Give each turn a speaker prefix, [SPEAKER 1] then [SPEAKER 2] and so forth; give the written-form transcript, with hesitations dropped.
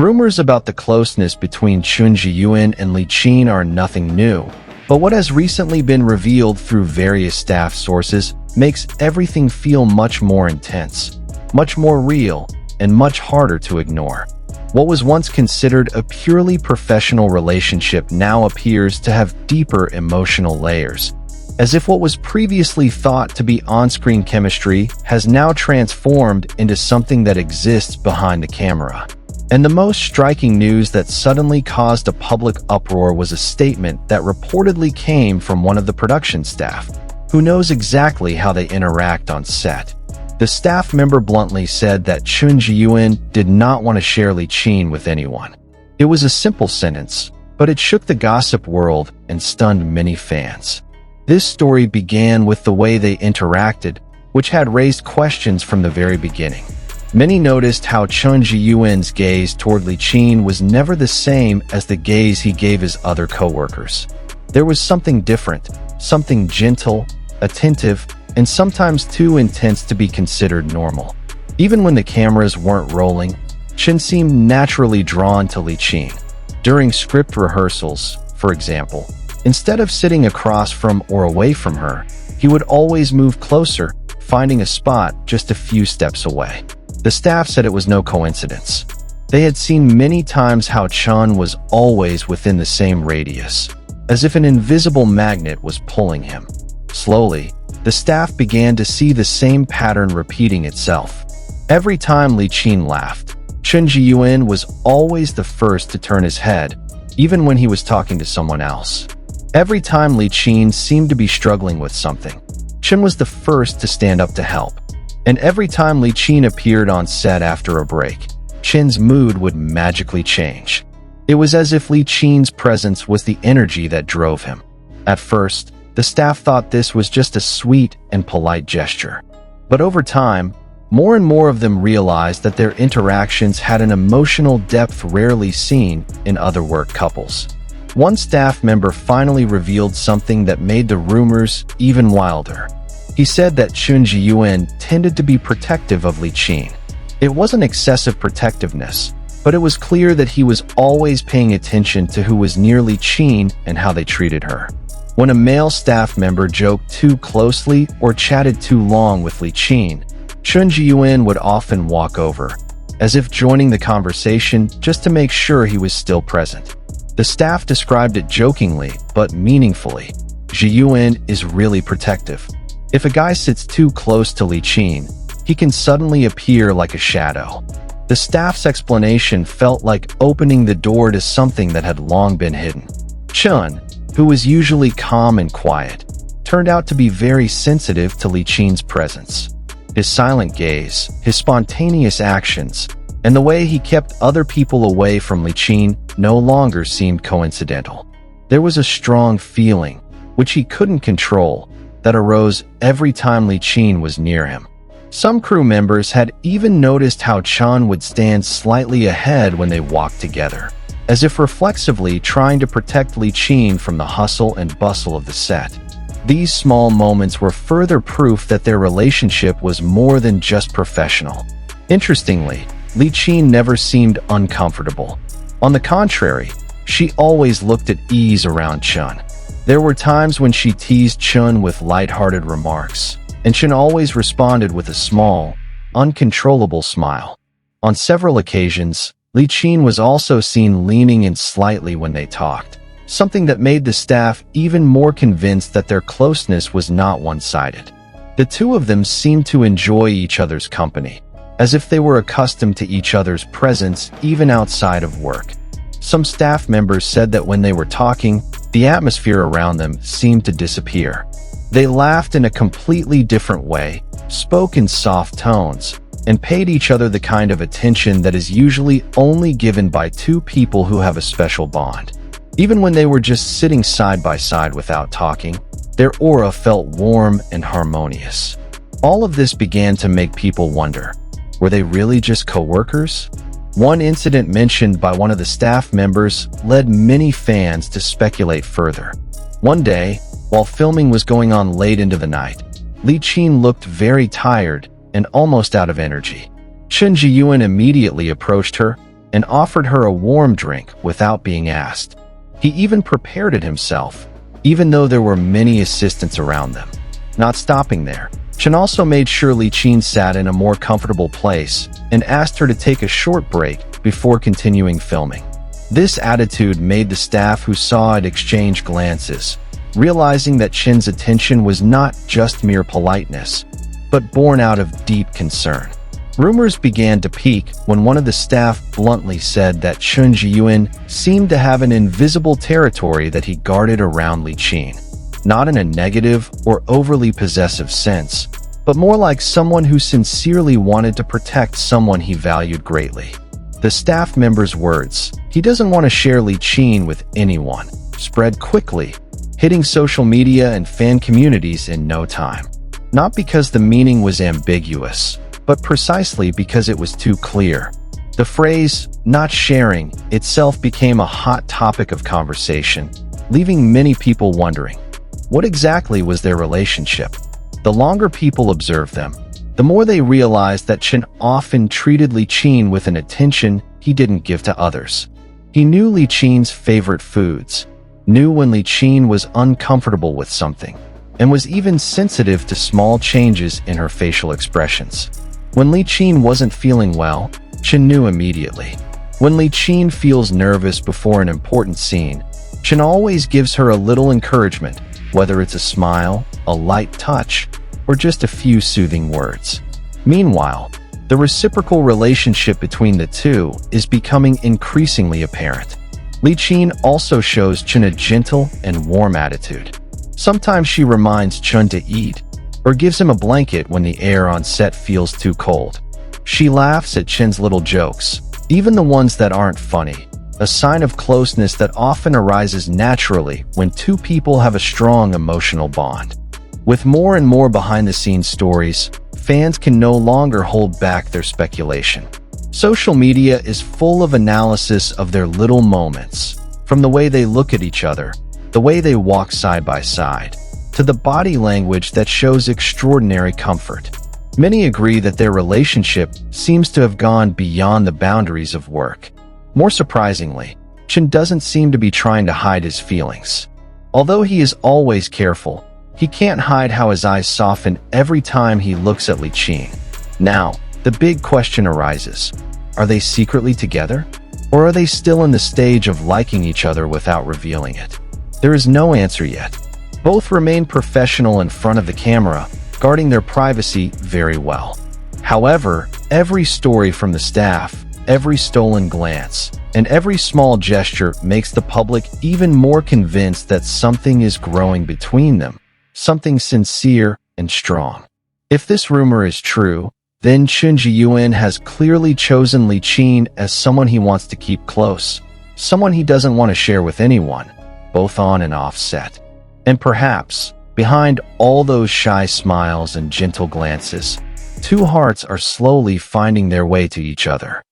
[SPEAKER 1] Rumors about the closeness between Chen Zheyuan and Li Qin are nothing new, but what has recently been revealed through various staff sources makes everything feel much more intense, much more real, and much harder to ignore. What was once considered a purely professional relationship now appears to have deeper emotional layers, as if what was previously thought to be on-screen chemistry has now transformed into something that exists behind the camera. And the most striking news that suddenly caused a public uproar was a statement that reportedly came from one of the production staff, who knows exactly how they interact on set. The staff member bluntly said that Chen Zheyuan did not want to share Li Qin with anyone. It was a simple sentence, but it shook the gossip world and stunned many fans. This story began with the way they interacted, which had raised questions from the very beginning. Many noticed how Chen Zheyuan's gaze toward Li Qin was never the same as the gaze he gave his other co-workers. There was something different, something gentle, attentive, and sometimes too intense to be considered normal. Even when the cameras weren't rolling, Chen seemed naturally drawn to Li Qin. During script rehearsals, for example, instead of sitting across from or away from her, he would always move closer, finding a spot just a few steps away. The staff said it was no coincidence. They had seen many times how Chen was always within the same radius, as if an invisible magnet was pulling him. Slowly, the staff began to see the same pattern repeating itself. Every time Li Qin laughed, Chen Zheyuan was always the first to turn his head, even when he was talking to someone else. Every time Li Qin seemed to be struggling with something, Chen was the first to stand up to help. And every time Li Qin appeared on set after a break, Chen's mood would magically change. It was as if Li Qin's presence was the energy that drove him. At first, the staff thought this was just a sweet and polite gesture. But over time, more and more of them realized that their interactions had an emotional depth rarely seen in other work couples. One staff member finally revealed something that made the rumors even wilder. He said that Chen Zheyuan tended to be protective of Li Qin. It wasn't excessive protectiveness, but it was clear that he was always paying attention to who was near Li Qin and how they treated her. When a male staff member joked too closely or chatted too long with Li Qin, Chen Zheyuan would often walk over, as if joining the conversation just to make sure he was still present. The staff described it jokingly, but meaningfully. Zheyuan is really protective. If a guy sits too close to Li Qin, he can suddenly appear like a shadow. The staff's explanation felt like opening the door to something that had long been hidden. Chen, who was usually calm and quiet, turned out to be very sensitive to Li Qin's presence. His silent gaze, his spontaneous actions, and the way he kept other people away from Li Qin no longer seemed coincidental. There was a strong feeling, which he couldn't control, that arose every time Li Qin was near him. Some crew members had even noticed how Chen would stand slightly ahead when they walked together, as if reflexively trying to protect Li Qin from the hustle and bustle of the set. These small moments were further proof that their relationship was more than just professional. Interestingly, Li Qin never seemed uncomfortable. On the contrary, she always looked at ease around Chen. There were times when she teased Chen with lighthearted remarks, and Chen always responded with a small, uncontrollable smile. On several occasions, Li Qin was also seen leaning in slightly when they talked, something that made the staff even more convinced that their closeness was not one-sided. The two of them seemed to enjoy each other's company, as if they were accustomed to each other's presence even outside of work. Some staff members said that when they were talking, the atmosphere around them seemed to disappear. They laughed in a completely different way, spoke in soft tones, and paid each other the kind of attention that is usually only given by two people who have a special bond. Even when they were just sitting side by side without talking, their aura felt warm and harmonious. All of this began to make people wonder, were they really just co-workers? One incident mentioned by one of the staff members led many fans to speculate further. One day, while filming was going on late into the night, Li Qin looked very tired and almost out of energy. Chen Zheyuan immediately approached her, and offered her a warm drink without being asked. He even prepared it himself, even though there were many assistants around them. Not stopping there, Chen also made sure Li Qin sat in a more comfortable place and asked her to take a short break before continuing filming. This attitude made the staff who saw it exchange glances, realizing that Chen's attention was not just mere politeness, but born out of deep concern. Rumors began to peak when one of the staff bluntly said that Chen Zheyuan seemed to have an invisible territory that he guarded around Li Qin, not in a negative or overly possessive sense, but more like someone who sincerely wanted to protect someone he valued greatly. The staff member's words, "He doesn't want to share Li Qin with anyone," spread quickly, hitting social media and fan communities in no time. Not because the meaning was ambiguous, but precisely because it was too clear. The phrase, "not sharing," itself became a hot topic of conversation, leaving many people wondering, what exactly was their relationship? The longer people observed them, the more they realized that Chen often treated Li Qin with an attention he didn't give to others. He knew Li Qin's favorite foods, knew when Li Qin was uncomfortable with something, and was even sensitive to small changes in her facial expressions. When Li Qin wasn't feeling well, Chen knew immediately. When Li Qin feels nervous before an important scene, Chen always gives her a little encouragement, whether it's a smile, a light touch, or just a few soothing words. Meanwhile, the reciprocal relationship between the two is becoming increasingly apparent. Li Qin also shows Chen a gentle and warm attitude. Sometimes she reminds Chen to eat, or gives him a blanket when the air on set feels too cold. She laughs at Chen's little jokes, even the ones that aren't funny, a sign of closeness that often arises naturally when two people have a strong emotional bond. With more and more behind-the-scenes stories, fans can no longer hold back their speculation. Social media is full of analysis of their little moments, from the way they look at each other, the way they walk side by side, to the body language that shows extraordinary comfort. Many agree that their relationship seems to have gone beyond the boundaries of work. More surprisingly, Chen doesn't seem to be trying to hide his feelings. Although he is always careful, he can't hide how his eyes soften every time he looks at Li Qin. Now, the big question arises. Are they secretly together? Or are they still in the stage of liking each other without revealing it? There is no answer yet. Both remain professional in front of the camera, guarding their privacy very well. However, every story from the staff, every stolen glance, and every small gesture makes the public even more convinced that something is growing between them, something sincere and strong. If this rumor is true, then Chen Zheyuan has clearly chosen Li Qin as someone he wants to keep close, someone he doesn't want to share with anyone, both on and off set. And perhaps, behind all those shy smiles and gentle glances, two hearts are slowly finding their way to each other.